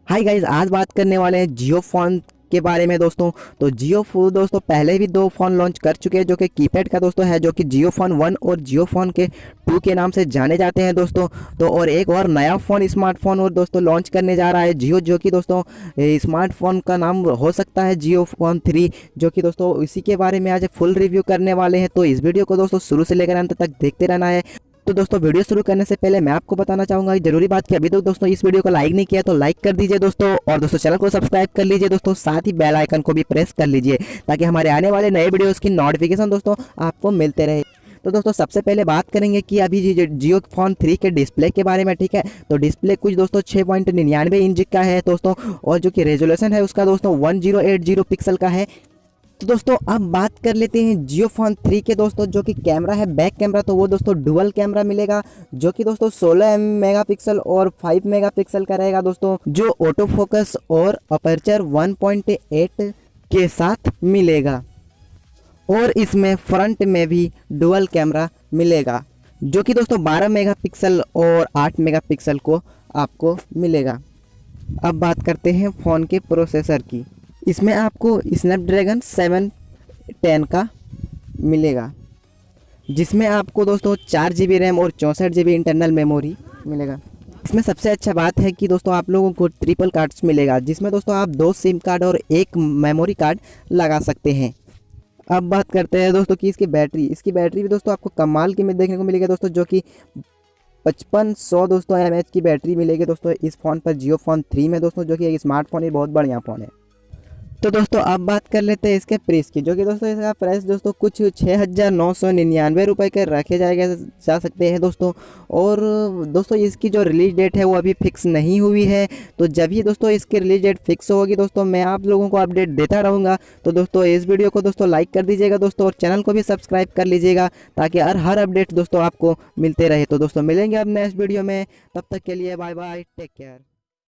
Hi guys, आज बात करने वाले हैं जियो फ़ोन के बारे में दोस्तों। तो जियो फ़ोन दोस्तों पहले भी दो फ़ोन लॉन्च कर चुके हैं जो कि कीपैड का दोस्तों है, जो कि जियो फ़ोन 1 और जियो फ़ोन के 2 के नाम से जाने जाते हैं दोस्तों। तो और एक और नया फ़ोन स्मार्टफ़ोन और दोस्तों लॉन्च करने जा रहा है जियो, जो कि दोस्तों स्मार्टफ़ोन का नाम हो सकता है जियो फ़ोन 3, जो कि दोस्तों इसी के बारे में आज फुल रिव्यू करने वाले हैं। तो इस वीडियो को दोस्तों शुरू से लेकर अंत तक देखते रहना है। तो दोस्तों वीडियो शुरू करने से पहले मैं आपको बताना चाहूँगा कि जरूरी बात कि अभी तक दोस्तों इस वीडियो को लाइक नहीं किया तो लाइक कर दीजिए दोस्तों, और दोस्तों चैनल को सब्सक्राइब कर लीजिए दोस्तों, साथ ही बेल आइकन को भी प्रेस कर लीजिए ताकि हमारे आने वाले नए वीडियोस की नोटिफिकेशन दोस्तों आपको मिलते रहे। तो दोस्तों सबसे पहले बात करेंगे कि अभी जियो फोन 3 के डिस्प्ले के बारे में, ठीक है। तो डिस्प्ले कुछ दोस्तों 6.99 इंच का है दोस्तों, और जो कि रेजोल्यूशन है उसका दोस्तों 1080 पिक्सल का है। तो दोस्तों अब बात कर लेते हैं जियो फोन 3 के दोस्तों, जो कि कैमरा है बैक कैमरा, तो वो दोस्तों डुअल कैमरा मिलेगा, जो कि दोस्तों 16 मेगापिक्सल और 5 मेगापिक्सल का रहेगा दोस्तों, जो ऑटो फोकस और अपर्चर 1.8 के साथ मिलेगा। और इसमें फ्रंट में भी डुअल कैमरा मिलेगा, जो कि दोस्तों 12 मेगापिक्सल और 8 मेगापिक्सल को आपको मिलेगा। अब बात करते हैं फ़ोन के प्रोसेसर की। इसमें आपको स्नैपड्रैगन 710 का मिलेगा, जिसमें आपको दोस्तों 4 GB रैम और 64 GB इंटरनल मेमोरी मिलेगा। इसमें सबसे अच्छा बात है कि दोस्तों आप लोगों को ट्रिपल कार्ड्स मिलेगा, जिसमें दोस्तों आप 2 सिम कार्ड और 1 मेमोरी कार्ड लगा सकते हैं। अब बात करते हैं दोस्तों कि इसकी बैटरी भी दोस्तों आपको कमाल की में देखने को मिलेगी दोस्तों, जो कि 5500 दोस्तों mAh की बैटरी मिलेगी दोस्तों इस फ़ोन पर जियो फ़ोन 3 में दोस्तों, जो कि एक स्मार्टफोन ही बहुत बढ़िया फ़ोन है। तो दोस्तों अब बात कर लेते हैं इसके प्राइस की, जो कि दोस्तों इसका प्राइस दोस्तों कुछ 6999 रुपये के रखे जा सकते हैं दोस्तों। और दोस्तों इसकी जो रिलीज डेट है वो अभी फिक्स नहीं हुई है, तो जब ही दोस्तों इसकी रिलीज डेट फिक्स होगी दोस्तों मैं आप लोगों को अपडेट देता रहूँगा। तो दोस्तों इस वीडियो को दोस्तों लाइक कर दीजिएगा दोस्तों, और चैनल को भी सब्सक्राइब कर लीजिएगा ताकि हर अपडेट दोस्तों आपको मिलते रहे। तो दोस्तों मिलेंगे अब नेक्स्ट वीडियो में, तब तक के लिए बाय बाय, टेक केयर।